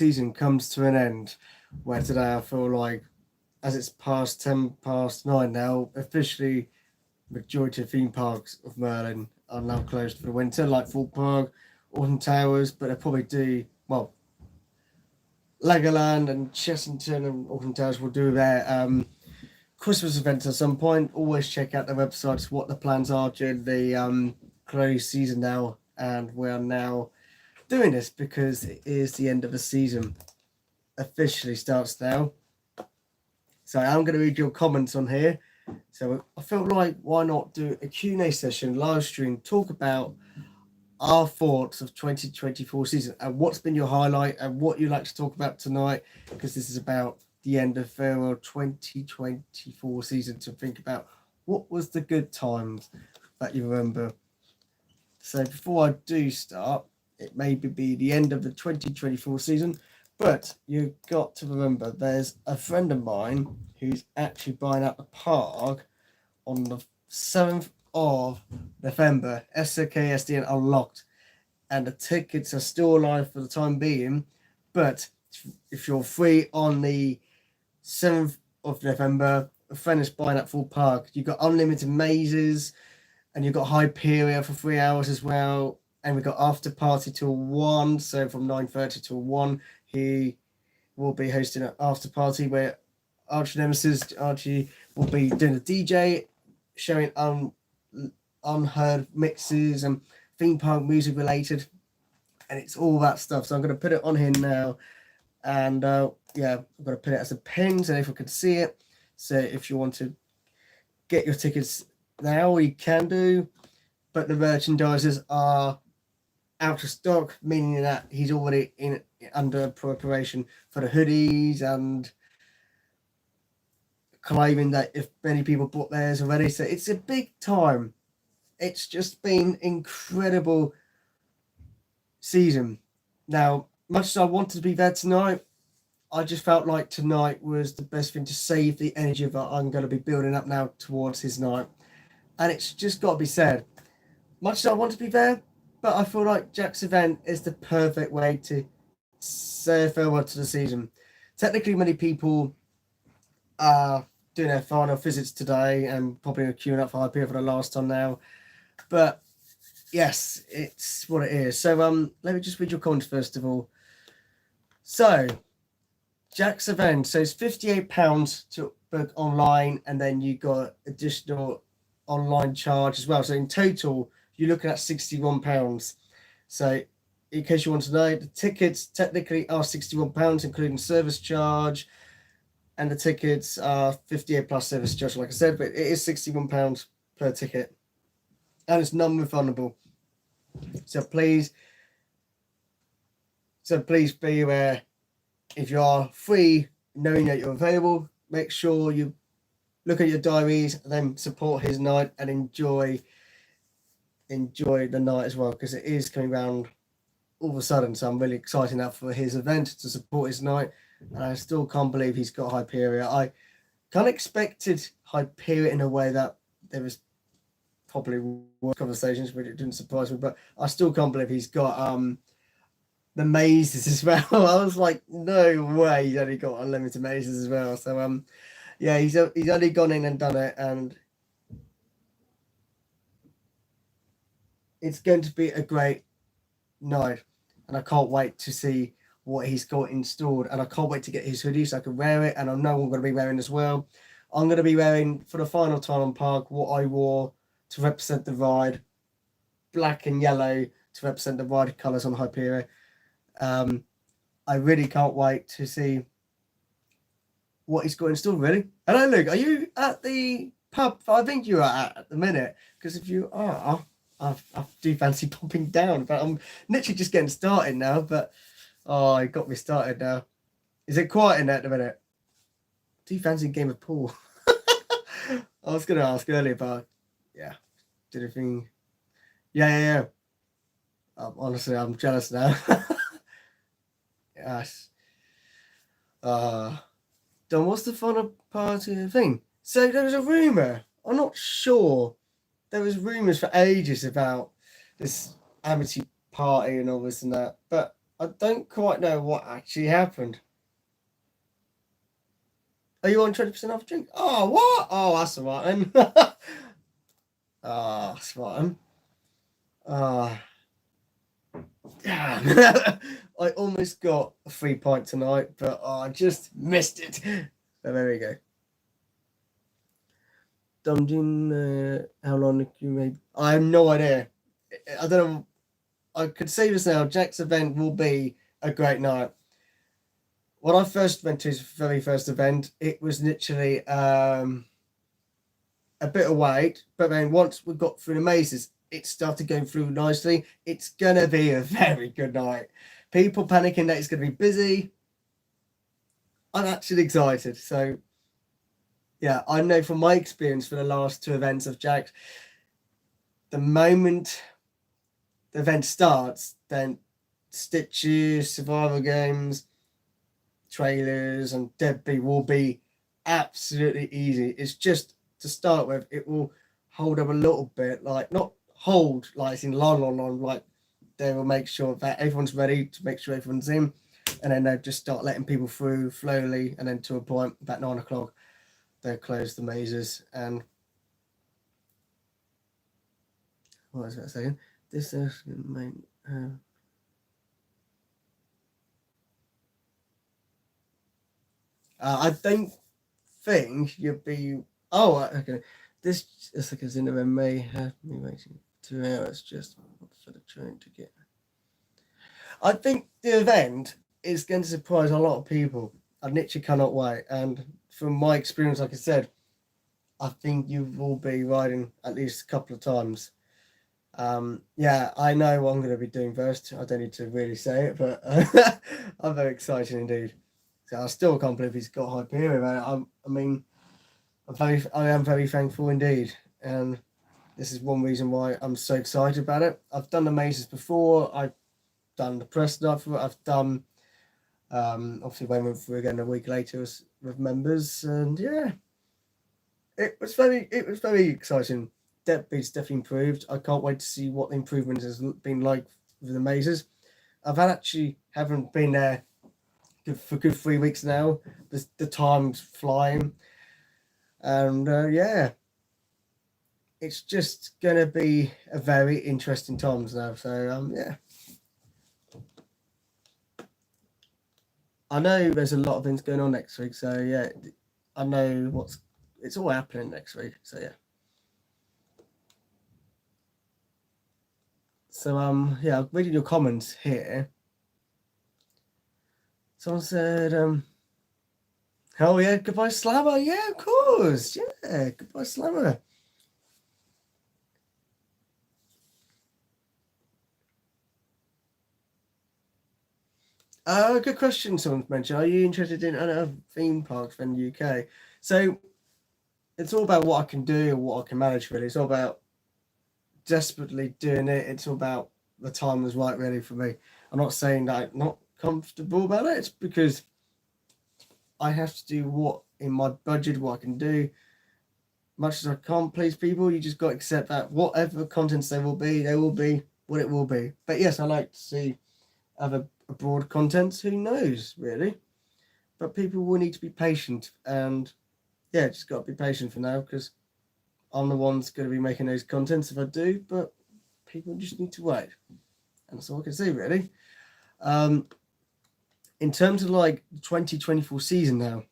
season comes to an end, where today I feel like, as it's past 10 past 9 now, officially majority of theme parks of Merlin are now closed for the winter, like Thorpe Park, Alton Towers, but they probably do, well, Legoland and Chessington and Alton Towers will do their Christmas events at some point. Always check out their websites, what the plans are during the closed season now, and we are now doing this because it is the end of the season. Officially starts now. So I'm going to read your comments on here. So I felt like, why not do a Q&A session, live stream, talk about our thoughts of 2024 season and what's been your highlight and what you'd like to talk about tonight, because this is about the end of farewell 2024 season, to think about what was the good times that you remember. So before I do start, it may be the end of the 2024 season, but you've got to remember there's a friend of mine who's actually buying out the park on the 7th of November. SKSDN unlocked, and the tickets are still alive for the time being. But if you're free on the 7th of November, a friend is buying out full park. You've got unlimited mazes, and you've got Hyperia for 3 hours as well. And we've got after party till 1, so from 9:30 till 1, he will be hosting an after party where Archie Nemesis Archie will be doing a DJ, showing unheard mixes and theme park music related, and it's all that stuff. So I'm going to put it on here now, and yeah, I'm going to put it as a pin so everyone can see it. So if you want to get your tickets now, you can do, but the merchandisers are out of stock, meaning that he's already in under preparation for the hoodies and claiming that if many people bought theirs already. So it's a big time. It's just been incredible season. Now, much as I wanted to be there tonight, I just felt like tonight was the best thing to save the energy that I'm going to be building up now towards his night. And it's just got to be said, much as I want to be there, but I feel like Jack's event is the perfect way to say farewell to the season. Technically, many people are doing their final visits today and probably queuing up for IP for the last time now. But yes, it's what it is. So let me just read your comments first of all. So Jack's event, so it's £58 to book online, and then you got additional online charge as well. So in total, you're looking at £61. So in case you want to know, the tickets technically are £61, including service charge, and the tickets are 58 plus service charge, like I said, but it is £61 per ticket, and it's non-refundable. So please be aware, if you are free, knowing that you're available, make sure you look at your diaries and then support his night and enjoy the night as well, because it is coming around all of a sudden. So I'm really excited now for his event to support his night, and I still can't believe he's got Hyperia. I kind of expected Hyperia in a way that there was probably worse conversations, but it didn't surprise me. But I still can't believe he's got the mazes as well. I was like, no way, he's only got unlimited mazes as well. So yeah, he's only gone in and done it, and it's going to be a great night, and I can't wait to see what he's got installed, and I can't wait to get his hoodie so I can wear it, and I know I'm going to be wearing as well. I'm going to be wearing, for the final time on park, what I wore to represent the ride, black and yellow to represent the ride colours on Hyperia. I really can't wait to see what he's got installed, really. Hello, Luke, are you at the pub I think you are at the minute? Because if you are, I do fancy popping down, but I'm literally just getting started now. But oh, it got me started now. Is it quiet in there at the minute? Do you fancy a game of pool? I was going to ask earlier, but yeah, did anything? Yeah. Honestly, I'm jealous now. Yes. Don, what's the final party thing? So there was a rumour. I'm not sure. There was rumours for ages about this amity party and all this and that. But I don't quite know what actually happened. Are you on 20% off drink? Oh, what? Oh, that's smart then. Ah, smart. Ah, damn. I almost got a free pint tonight, but I just missed it. So there we go. Dungeon, how long you made? I have no idea. I don't know. I could say this now. Jack's event will be a great night. When I first went to his very first event, it was literally a bit of wait, but then once we got through the mazes, it started going through nicely. It's gonna be a very good night. People panicking that it's gonna be busy. I'm actually excited. So yeah, I know from my experience for the last two events of Jack's, the moment the event starts, then Stitches, survival games, trailers, and Deadbeat will be absolutely easy. It's just to start with, it will hold up a little bit, like not hold like it's in long, like they will make sure that everyone's ready to make sure everyone's in, and then they'll just start letting people through slowly, and then to a point about 9 o'clock, they'll close the mazes. And what was that saying? This is main. I don't think you'd be. Oh, okay. This is like a Zinnerin may have me waiting 2 hours just for the train to get. I think the event is going to surprise a lot of people. I literally cannot wait. And from my experience, like I said, I think you will be riding at least a couple of times. Yeah, I know what I'm going to be doing first. I don't need to really say it, but I'm very excited indeed. So I still can't believe he's got Hyperion. I mean, I am very thankful indeed, and this is one reason why I'm so excited about it. I've done the mazes before. I've done the press night for it. I've done obviously when we went through again a week later with members, and yeah, it was very exciting. Deadbeat's definitely improved. I can't wait to see what the improvement has been like with the mazes. I've actually haven't been there for good 3 weeks now. The time's flying, and yeah, it's just gonna be a very interesting times now. So yeah, I know there's a lot of things going on next week. So yeah, I know it's all happening next week. So yeah. So yeah, reading your comments here. Someone said oh yeah, goodbye Slammer. Yeah, of course. Yeah, goodbye Slammer. Good question. Someone mentioned. Are you interested in other theme parks in the UK? So it's all about what I can do and what I can manage. Really, it's all about desperately doing it. It's all about the time was right, really, for me. I'm not saying that I'm not comfortable about it. It's because I have to do what in my budget, what I can do. Much as I can't please people, you just got to accept that whatever contents there will be, they will be what it will be. But yes, I like to see other abroad contents. Who knows, really? But people will need to be patient, and yeah, just got to be patient for now because I'm the one's going to be making those contents if I do. But people just need to wait, and that's all I can say, really. In terms of like the 2024 season now,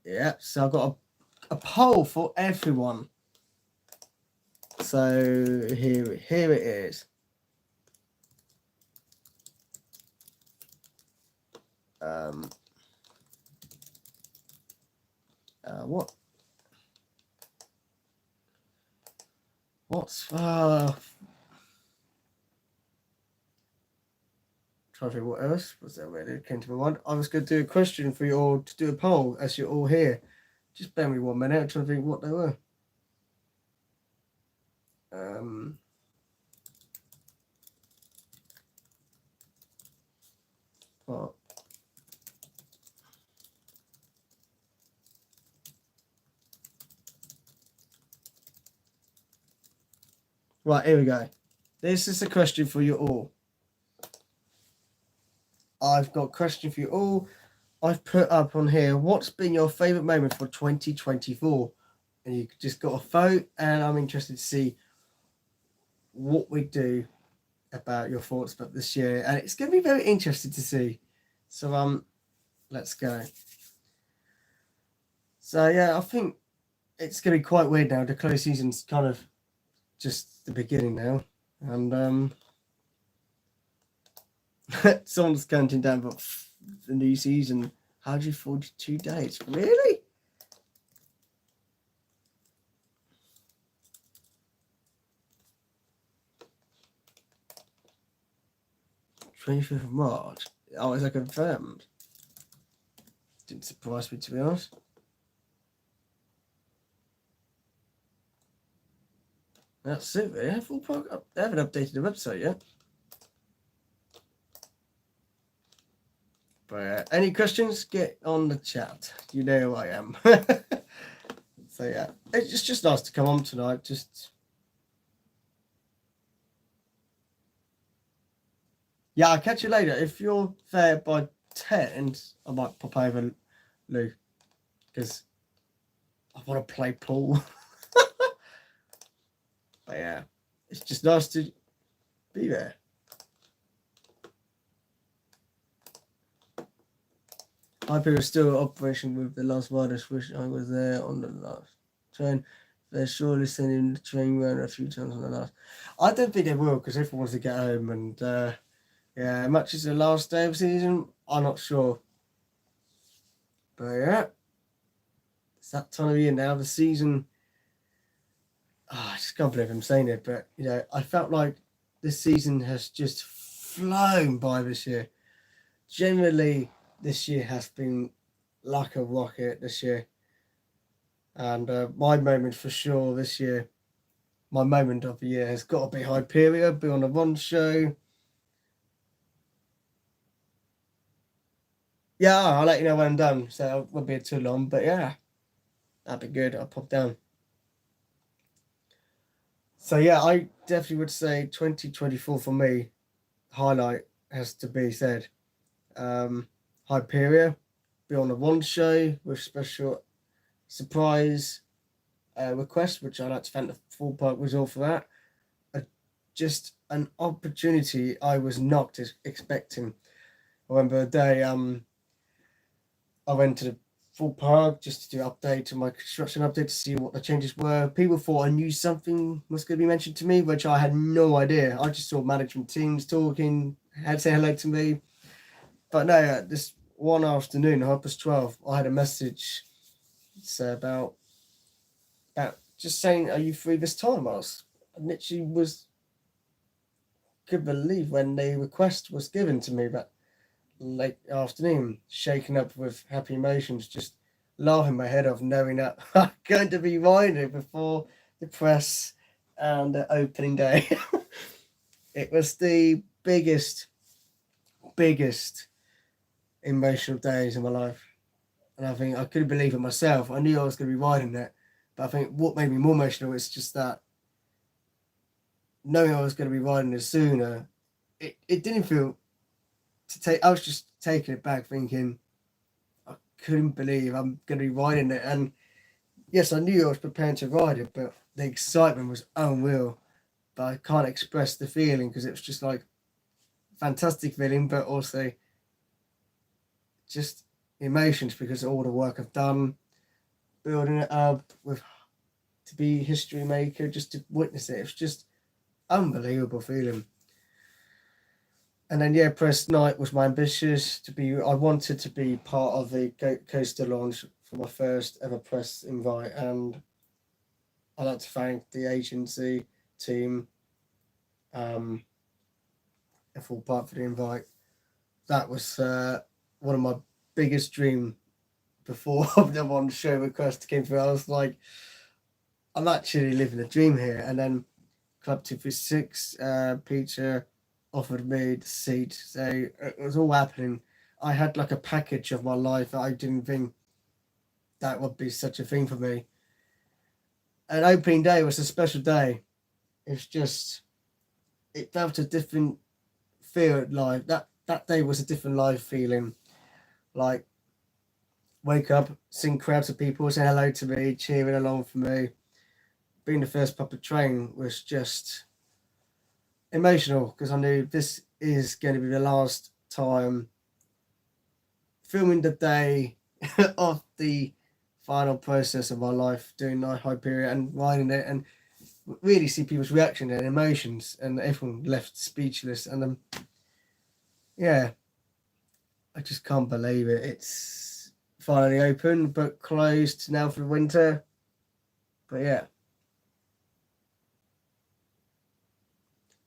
yeah, so I've got a poll for everyone. So here it is. What? What's trying to think what else was there really came to my mind. I was going to do a question for you all to do a poll as you're all here. Just bear me 1 minute. I'm trying to think what they were. What? Right, here we go. This is a question for you all. I've got a question for you all. I've put up on here, what's been your favourite moment for 2024? And you just got a vote, and I'm interested to see what we do about your thoughts about this year. And it's going to be very interesting to see. So, let's go. So, yeah, I think it's going to be quite weird now. The close season's kind of just the beginning now. And someone's counting down about the new season. 142 days. Really? #25th of March. Oh, is that confirmed? Didn't surprise me, to be honest. That's it, really. They haven't updated the website yet. But any questions, get on the chat. You know who I am. So yeah, it's just nice to come on tonight. Yeah, I'll catch you later. If you're there by 10, I might pop over, Lou, because I want to play pool. But yeah, it's just nice to be there. Hyper is still in operation with the last virus, which I was there on the last train. They're surely sending the train around a few times on the last. I don't think they will, because everyone wants to get home. And yeah, much as the last day of the season, I'm not sure. But yeah, it's that time of year now. The season. I just can't believe I'm saying it, but you know, I felt like this season has just flown by this year. Generally, this year has been like a rocket this year. And my moment for sure this year, my moment of the year has got to be Hyperion, be on the One show. Yeah, I'll let you know when I'm done, so it won't be too long, but yeah, that'd be good. I'll pop down. So yeah, I definitely would say 2024 for me, highlight has to be said. Hyperion, be on the One show with special surprise request, which I'd like to thank the Full Park Resort for that. Just an opportunity I was not expecting. I remember the day I went to the Full Park just to do an update to my construction update to see what the changes were. People thought I knew something was going to be mentioned to me, which I had no idea. I just saw management teams talking, had to say hello to me. But no, this one afternoon, 12:30, I had a message about just saying, "Are you free this time?" I literally couldn't believe when the request was given to me that late afternoon, shaken up with happy emotions, just laughing my head off, knowing that I'm going to be riding before the press and the opening day. It was the biggest emotional days of my life. And I think I couldn't believe it myself. I knew I was going to be riding it. But I think what made me more emotional is just that knowing I was going to be riding it sooner, it didn't feel to take. I was just taking it back, thinking I couldn't believe I'm going to be riding it. And yes, I knew I was preparing to ride it, but the excitement was unreal. But I can't express the feeling because it was just like fantastic feeling, but also just emotions because of all the work I've done, building it up to be history maker, just to witness it. It's just unbelievable feeling. And then yeah, press night was my ambitious to be. I wanted to be part of the coaster launch for my first ever press invite, and I'd like to thank the agency team, a Full Park for the invite. That was one of my biggest dream before the One show request came through. I was like, I'm actually living a dream here. And then Club 236, Peter offered me the seat. So it was all happening. I had like a package of my life that I didn't think that would be such a thing for me. And opening day was a special day. It's just, it felt a different feel at life. That day was a different life feeling. Like, wake up, seeing crowds of people saying hello to me, cheering along for me. Being the first proper train was just emotional because I knew this is going to be the last time filming the day of the final process of my life, doing Night Hyperia and riding it, and really see people's reaction and emotions, and everyone left speechless. And yeah, I just can't believe it. It's finally open, but closed now for the winter. But yeah,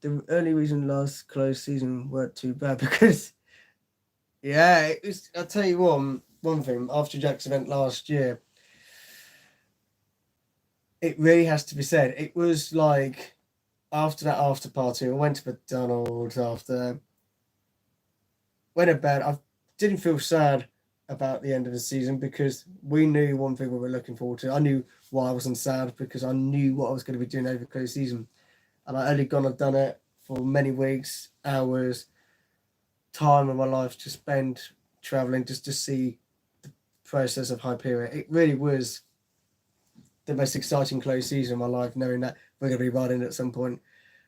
the only reason last closed season weren't too bad because yeah, it was. I'll tell you one thing. After Jack's event last year, it really has to be said. It was like after that after party, I went to McDonald's after, went to bed. I didn't feel sad about the end of the season because we knew one thing we were looking forward to. I knew why I wasn't sad because I knew what I was going to be doing over the close season, and I only gone and done it for many weeks, hours, time of my life to spend traveling just to see the process of Hyperia. It really was the most exciting close season of my life, knowing that we're going to be riding at some point.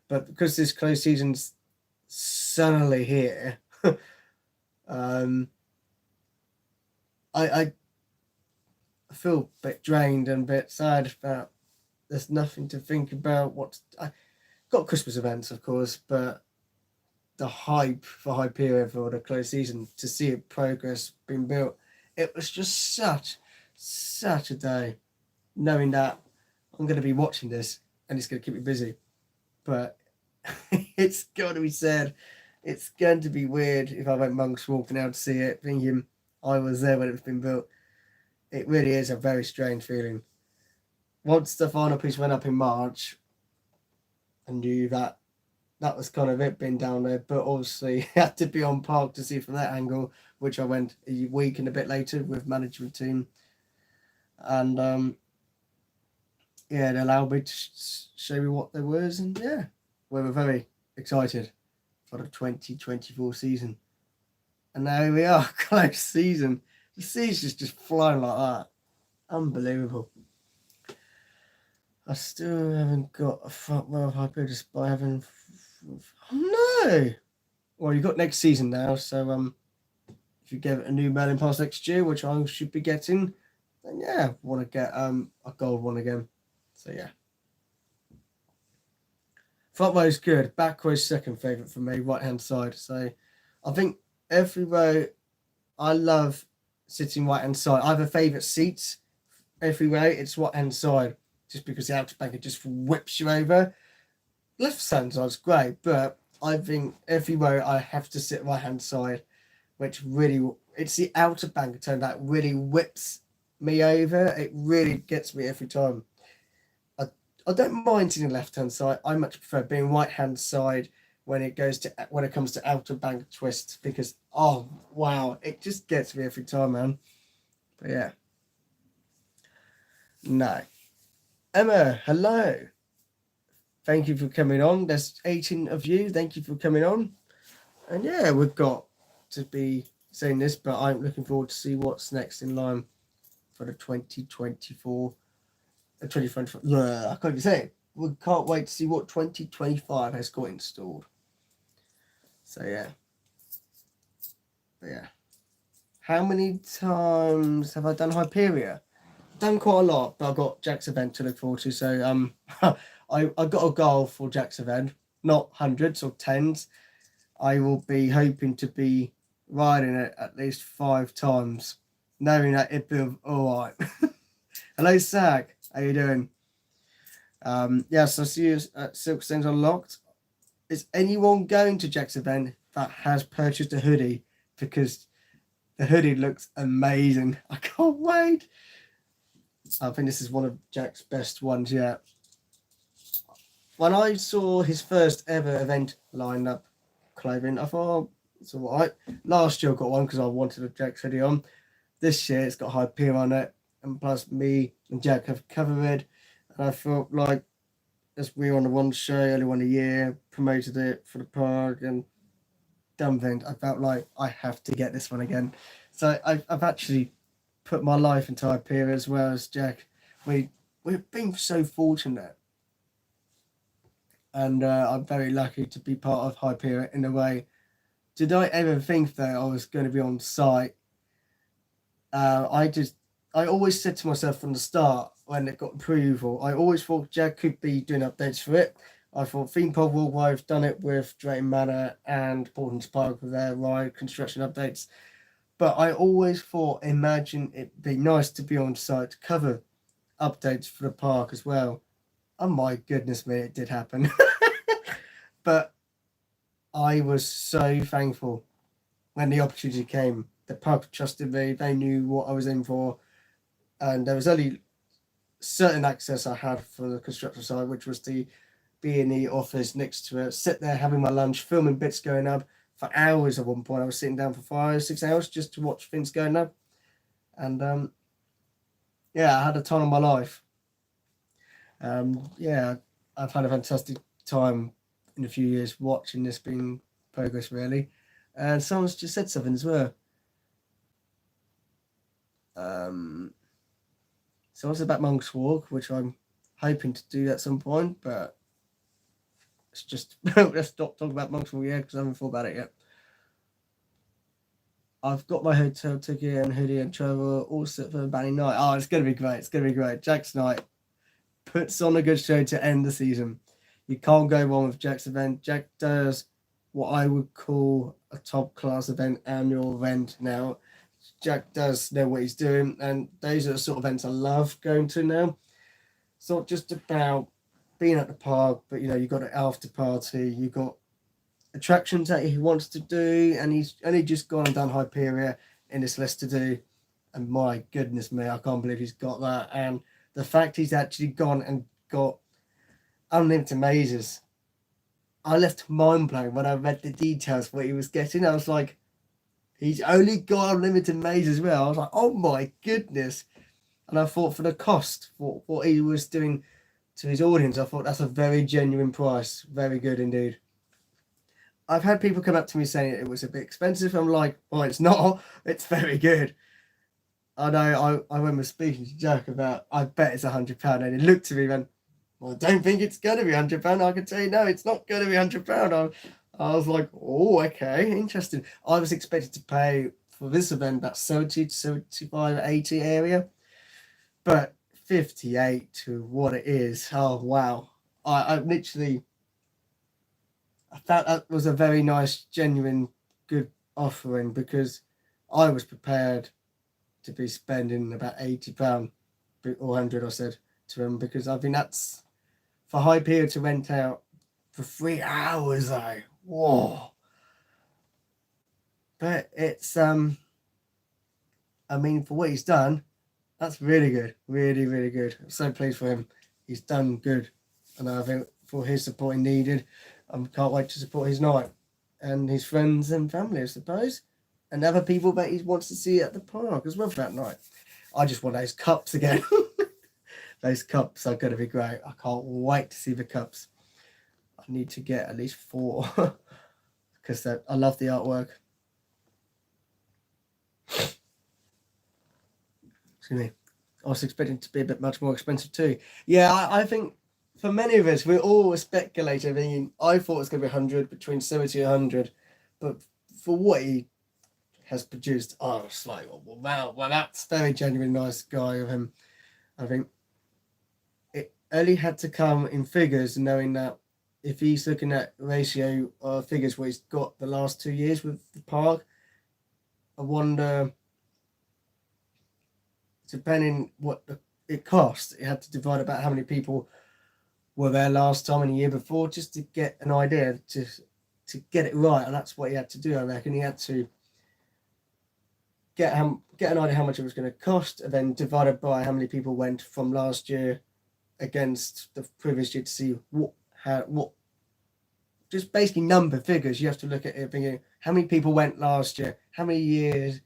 But because this close season's suddenly here, I feel a bit drained and a bit sad about there's nothing to think about. What I got Christmas events, of course, but the hype for Hyperia for the close season to see it progress being built, it was just such a day, knowing that I'm going to be watching this and it's going to keep me busy. But it's going to be sad. It's going to be weird if I went monks walking out to see it, thinking I was there when it was being built. It really is a very strange feeling. Once the final piece went up in March, I knew that that was kind of it being down there, but obviously had to be on park to see from that angle, which I went a week and a bit later with management team. And yeah, it allowed me to show me what there was, and yeah, we were very excited for the 2024 season. And now here we are, close season. The season's just flying like that. Unbelievable. I still haven't got a front row of Hyper just by having. Oh no! Well, you got next season now, so if you get a new Merlin Pass next year, which I should be getting, then yeah, want to get a gold one again. So yeah. Front row is good. Back row is second favourite for me, right hand side. So I think every row, I love sitting right hand side. I have a favourite seats every row, it's right hand side, just because the outer bank just whips you over. Left hand side's great, but I think every row I have to sit right hand side, which really, it's the outer bank turn that really whips me over. It really gets me every time. I don't mind sitting left hand side. I much prefer being right hand side when it comes to outer bank twist, because oh wow, it just gets me every time, man. But yeah. No. Emma, hello. Thank you for coming on. There's 18 of you. Thank you for coming on. And yeah, we've got to be saying this, but I'm looking forward to see what's next in line for the 2024. 2025. I can't even say it. We can't wait to see what 2025 has got installed. So yeah. But yeah. How many times have I done Hyperia? Done quite a lot, but I've got Jack's event to look forward to. So I got a goal for Jack's event, not hundreds or tens. I will be hoping to be riding it at least 5 times, knowing that it'd be all right. Hello, Sag. How you doing? Yes, I see you at Silk Stains Unlocked. Is anyone going to Jack's event that has purchased a hoodie? Because the hoodie looks amazing. I can't wait. I think this is one of Jack's best ones yet. When I saw his first ever event lineup clothing, I thought, it's all right. Last year I got one because I wanted a Jack's hoodie on. This year it's got Hyperia on it, and plus me and Jack have covered, and I felt like as we were on the one show earlier on the year, promoted it for the park and done things. I felt like I have to get this one again. So I've actually put my life into Hyperion as well as Jack. We we've been so fortunate, and I'm very lucky to be part of Hyperion in a way. Did I ever think that I was going to be on site? I just I always said to myself from the start when it got approval, I always thought Jack could be doing updates for it. I thought Theme Park Worldwide have done it with Drayton Manor and Portland's Park with their ride construction updates. But I always thought, imagine it'd be nice to be on site to cover updates for the park as well. Oh my goodness me, it did happen. But I was so thankful when the opportunity came. The park trusted me, they knew what I was in for, and there was only certain access I had for the construction side, which was the B&E office next to it. Sit there having my lunch, filming bits going up for hours. At one point, I was sitting down for 5 6 hours just to watch things going up, and yeah, I had a time of my life. Yeah, I've had a fantastic time in a few years watching this being progress really, and someone's just said something as well. Um, Someone said about Monk's Walk, which I'm hoping to do at some point, but it's just let's stop talking about Monk's Walk yet because I haven't thought about it yet. I've got my hotel ticket and hoodie and travel all set for Banny night. Oh, it's gonna be great. It's gonna be great. Jack's night puts on a good show to end the season. You can't go wrong with Jack's event. Jack does what I would call a top class event, annual event now. Jack does know what he's doing, and those are the sort of events I love going to now. It's not just about being at the park, but you've got an after party, you've got attractions that he wants to do, and he's only just gone and done Hyperia in this list to do. And my goodness me, I can't believe he's got that. And the fact he's actually gone and got Unlimited Mazes, I left mind blown when I read the details what he was getting. I was like, he's only got Unlimited Maze as well. I was like, oh my goodness. And I thought for the cost, for what he was doing to his audience, I thought that's a very genuine price. Very good indeed. I've had people come up to me saying it was a bit expensive. I'm like, well, it's not. It's very good. I know I remember speaking to Jack about, I bet it's £100. And he looked at me and went, well, I don't think it's going to be £100. I can tell you, no, it's not going to be £100. I was like, oh, okay, interesting. I was expected to pay for this event about 70 to 75, 80 area, but 58 to what it is. Oh, wow. I literally, I thought that was a very nice, genuine, good offering because I was prepared to be spending about £80 or 100, I said to him, because I think that's for Hyperion to rent out for 3 hours though. Whoa. But it's I mean, for what he's done, that's really good. Really, really good. I'm so pleased for him. He's done good. And I think for his support he needed, I can't wait to support his night and his friends and family, I suppose. And other people that he wants to see at the park as well for that night. I just want those cups again. Those cups are going to be great. I can't wait to see the cups. I need to get at least 4 because I love the artwork. Excuse me. I was expecting it to be a bit much more expensive too. Yeah, I think for many of us, we're all speculating. I mean, I thought it was going to be 100, between 70 and 100. But for what he has produced, I was like, oh, well, that's very genuine, nice guy of him. I think it only had to come in figures, knowing that if he's looking at ratio figures what he's got the last 2 years with the park, I wonder, depending what it cost, it had to divide about how many people were there last time and the year before, just to get an idea, to get it right. And that's what he had to do, I reckon. He had to get an idea how much it was going to cost, and then divided by how many people went from last year against the previous year to see what just basically number figures. You have to look at it thinking how many people went last year, how many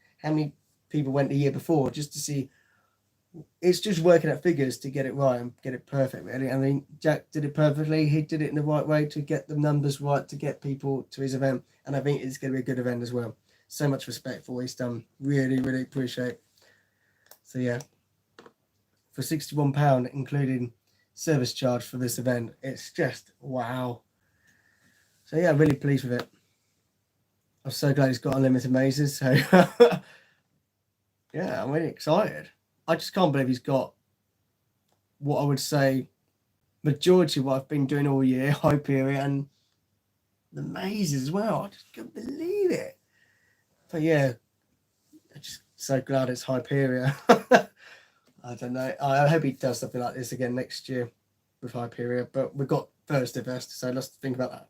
people went the year before, just to see it's just working out figures to get it right and get it perfect, really. I mean, Jack did it perfectly. He did it in the right way to get the numbers right, to get people to his event. And I think it's going to be a good event as well. So much respect for what he's done. Really, really appreciate. So, yeah. For £61, including service charge for this event, it's just wow. So, yeah, I'm really pleased with it. I'm so glad he's got unlimited mazes. So, yeah, I'm really excited. I just can't believe he's got what I would say majority of what I've been doing all year, Hyperion, and the mazes as well. I just can't believe it. But yeah, I'm just so glad it's Hyperion. I don't know. I hope he does something like this again next year with Hyperion. But we've got Thursday first, so let's think about that.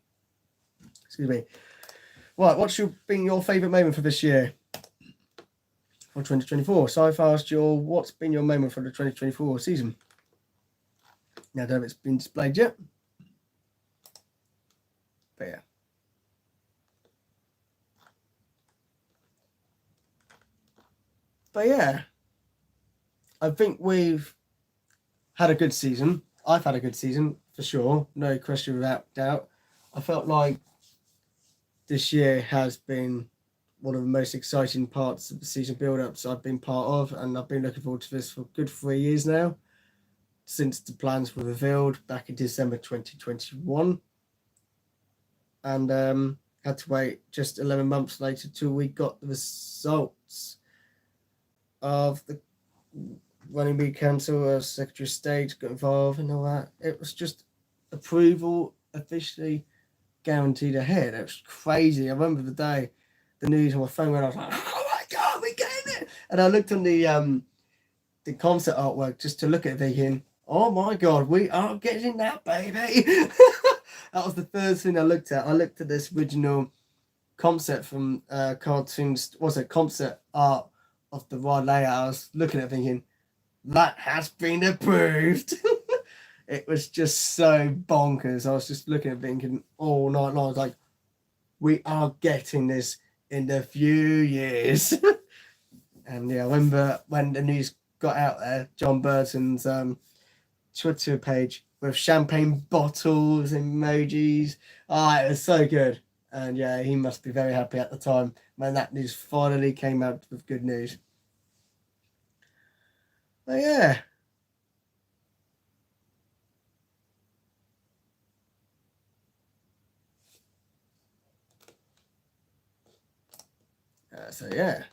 Excuse me. Right, what's been your favourite moment for this year? For 2024. So I've asked you, what's been your moment for the 2024 season? Now, I don't know if it's been displayed yet. But yeah. But yeah, I think we've had a good season. I've had a good season, for sure. No question without doubt. I felt like this year has been one of the most exciting parts of the season build-ups I've been part of, and I've been looking forward to this for a good 3 years now, since the plans were revealed back in December 2021. And had to wait just 11 months later till we got the results of the Runnymede Council, Secretary of State got involved and all that. It was just approval officially guaranteed ahead. It was crazy. I remember the day the news on my phone when I was like, oh my God, we're getting it. And I looked on the concept artwork just to look at it thinking, oh my God, we are getting that, baby. That was the first thing I looked at. I looked at this original concept from cartoons, concept art of the ride layout. I was looking at it thinking, that has been approved. It was just so bonkers. I was just looking at it thinking all night long. I was like, we are getting this in a few years. And yeah, I remember when the news got out there, John Burton's Twitter page with champagne bottles, emojis. It was so good. And yeah, he must be very happy at the time when that news finally came out with good news. But yeah. So yeah.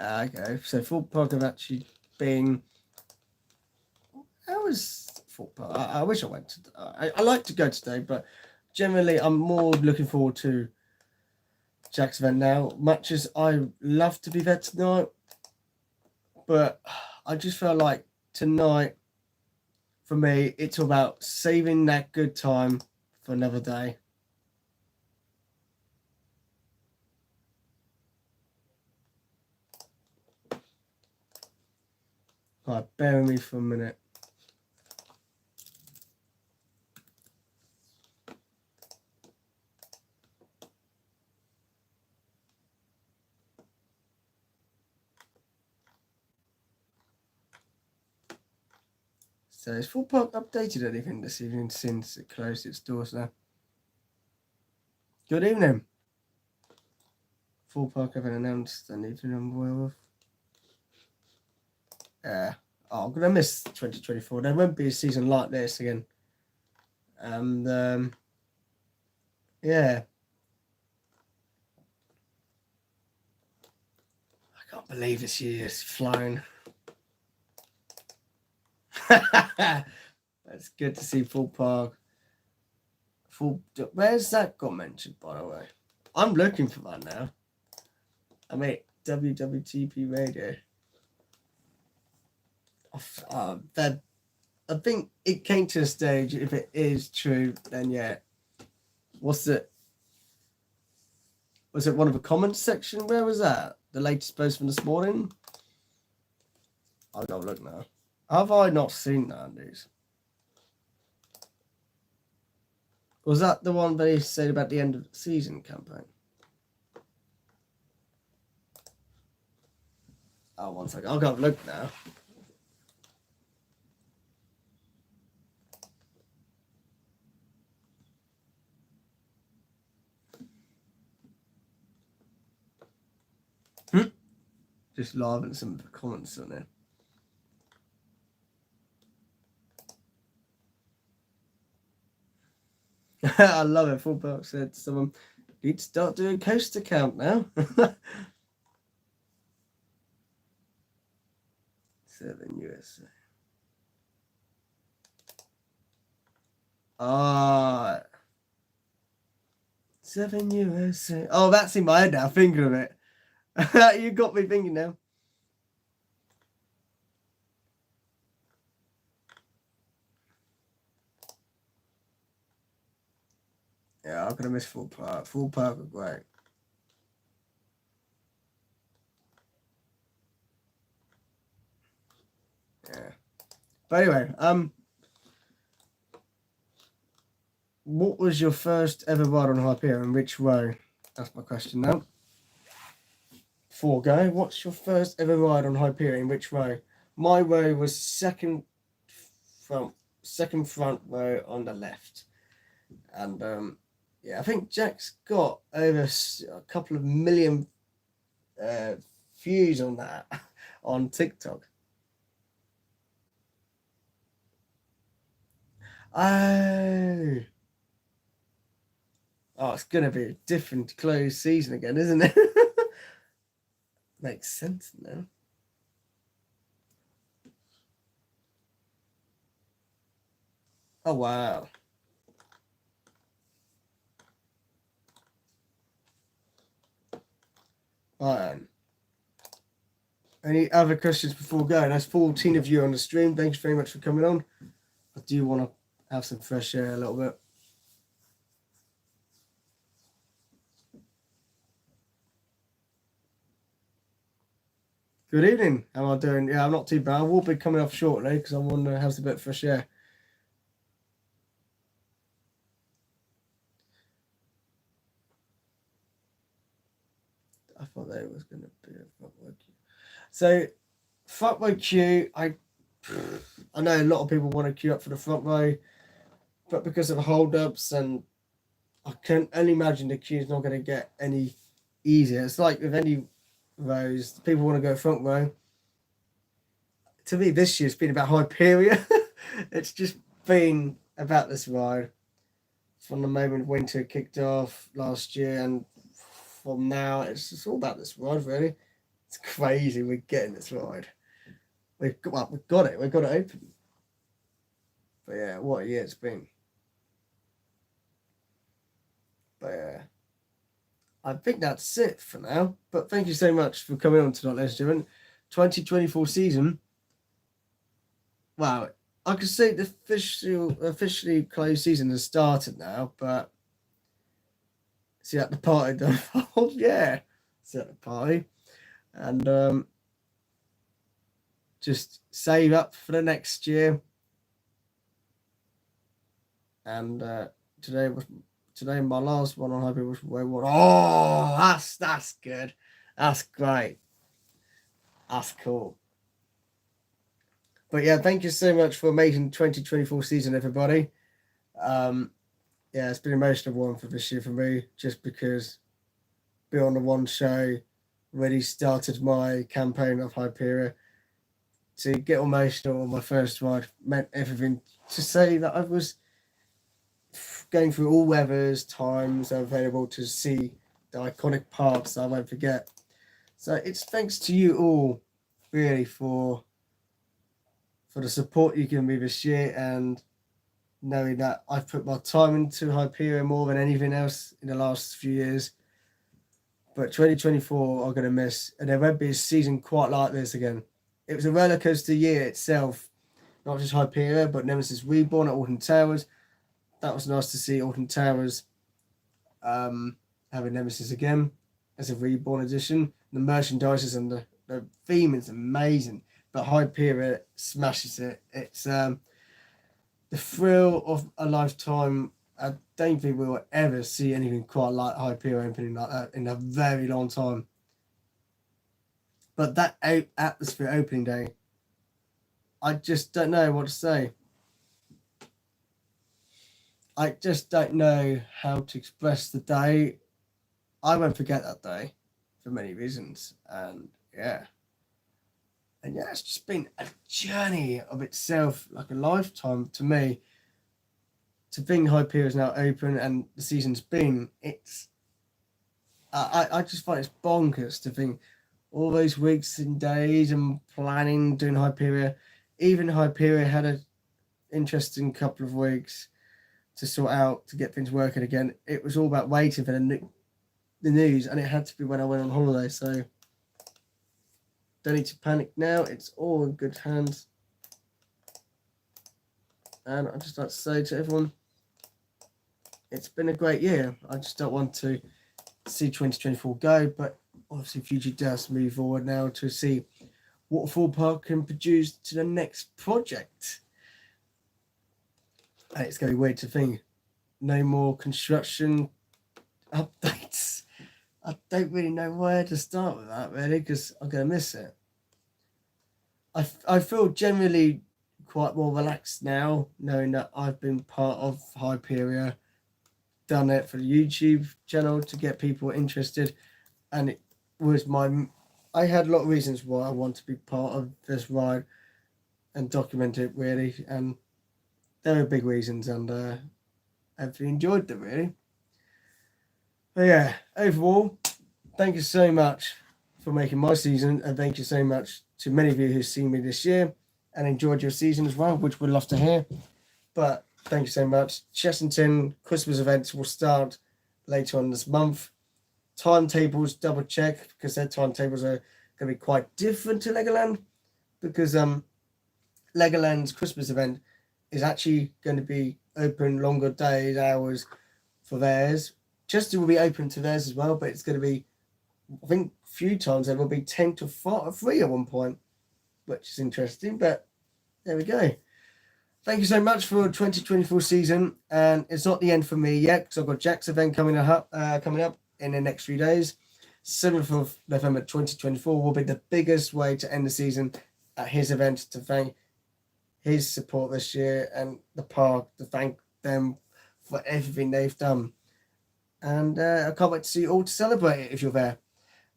Okay, so Thorpe Park have actually been. How was Thorpe Park? I wish I went to. I like to go today, but generally I'm more looking forward to Jack's event now. Much as I love to be there tonight, but I just felt like tonight, for me, it's all about saving that good time for another day. Right, bear with me for a minute. So has Thorpe Park updated anything this evening since it closed its doors now? Good evening. Thorpe Park haven't announced anything I'm aware of. I'm gonna miss 2024. There won't be a season like this again. And yeah. I can't believe this year's flown. That's good to see Thorpe Park. Where's that got mentioned, by the way? I'm looking for that now. I mean, WWTP Radio. I think it came to a stage, if it is true, then yeah. Was it one of the comments section? Where was that? The latest post from this morning? I'll go look now. Have I not seen that news? Was that the one they said about the end of the season campaign? Oh, one second. I'll go have a look now. Just laughing at some of the comments on it. I love it. Full Park said someone need to start doing coaster count now. 7 USA. Ah, 7 USA. Oh, that's in my head now. Thinking of it. You got me thinking now. Yeah, I'm gonna miss Full Park. Full Park are great. Yeah. But anyway, what was your first ever ride on Hyperion and which row? That's my question now. Before go, what's your first ever ride on Hyperion? Which row? My row was second front row on the left, and yeah, I think Jack's got over a couple of million views on that on TikTok. Oh, it's gonna be a different closed season again, isn't it? Makes sense now. Oh wow. Any other questions before going? That's 14 of you on the stream. Thanks very much for coming on. I do want to have some fresh air a little bit. Good evening. How am I doing? Yeah, I'm not too bad. I will be coming off shortly because I want to have a bit of fresh air. I thought there was going to be a fuckboy queue. So, fuckboy queue, I know a lot of people want to queue up for the front row, but because of hold-ups, and I can only imagine the queue is not going to get any easier. It's like with any rows, people want to go front row. To me, this year's been about Hyperion. It's just been about this ride from the moment winter kicked off last year, and from now, it's just all about this ride, really. It's crazy we're getting this ride. We've got it. We've got it open. But yeah, what a year it's been. But yeah, I think that's it for now. But thank you so much for coming on tonight, ladies and gentlemen. 2024 season. Wow, I could say the officially closed season has started now, but see at the party, oh yeah, see at the party, and just save up for the next year. And today my last one on Hyper was way one. Oh, that's good. That's great. That's cool. But yeah, thank you so much for an amazing 2024 season, everybody. Yeah, it's been an emotional one for this year for me, just because being on the one show really started my campaign of Hyperion. To get emotional on my first ride meant everything. To say that I was going through all weathers, times available to see the iconic parts that I won't forget. So it's thanks to you all, really, for the support you give me this year, and knowing that I've put my time into Hyperion more than anything else in the last few years. But 2024, I'm going to miss, and there won't be a season quite like this again. It was a rollercoaster year itself, not just Hyperion, but Nemesis Reborn at Alton Towers. That was nice to see Alton Towers having Nemesis again as a Reborn edition. The merchandises and the theme is amazing, but Hyperion smashes it. It's the thrill of a lifetime. I don't think we'll ever see anything quite like Hyperion opening like that in a very long time. But that atmosphere opening day, I just don't know what to say. I just don't know how to express the day. I won't forget that day for many reasons. And yeah, it's just been a journey of itself, like a lifetime to me. To think Hyperion is now open and the season's been, I just find it's bonkers to think all those weeks and days and planning doing Hyperion. Even Hyperion had an interesting couple of weeks to sort out to get things working again. It was all about waiting for the news, and it had to be when I went on holiday. So don't need to panic now. It's all in good hands. And I'd just like to say to everyone, it's been a great year. I just don't want to see 2024 go, but obviously Future does move forward now to see what Thorpe Park can produce to the next project. And it's going to be weird to think. No more construction updates. I don't really know where to start with that, really, because I'm going to miss it. I feel generally quite more relaxed now, knowing that I've been part of Hyperion, done it for the YouTube channel to get people interested, and it was I had a lot of reasons why I want to be part of this ride and document it, really, and there were big reasons, and I've enjoyed them, really. But yeah, overall, thank you so much for making my season, and thank you so much to many of you who've seen me this year and enjoyed your season as well, which we'd love to hear. But thank you so much. Chessington Christmas events will start later on this month. Timetables, double check, because their timetables are going to be quite different to Legoland, because Legoland's Christmas event is actually going to be open longer days, hours for theirs. Chester will be open to theirs as well, but it's going to be, I think, a few times there will be 10 to 3 at one point, which is interesting, but there we go. Thank you so much for 2024 season, and it's not the end for me yet, because I've got Jack's event coming up in the next few days. 7th of November 2024 will be the biggest way to end the season at his event, to thank his support this year and the park, to thank them for everything they've done. And I can't wait to see you all to celebrate it if you're there.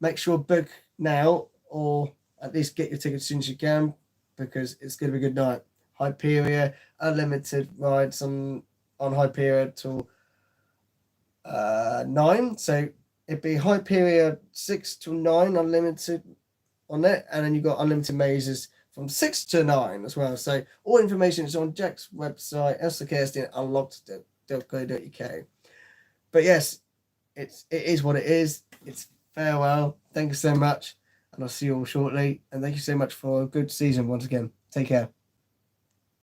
Make sure book now, or at least get your tickets as soon as you can, because it's going to be a good night. Hyperion, unlimited rides on Hyperion till 9. So it'd be Hyperion 6 to 9 unlimited on it, and then you've got unlimited mazes from 6 to 9 as well. So all information is on Jack's website, lcksunlocked.co.uk. But yes, it is what it is. It's farewell. Thank you so much, and I'll see you all shortly. And thank you so much for a good season once again. Take care.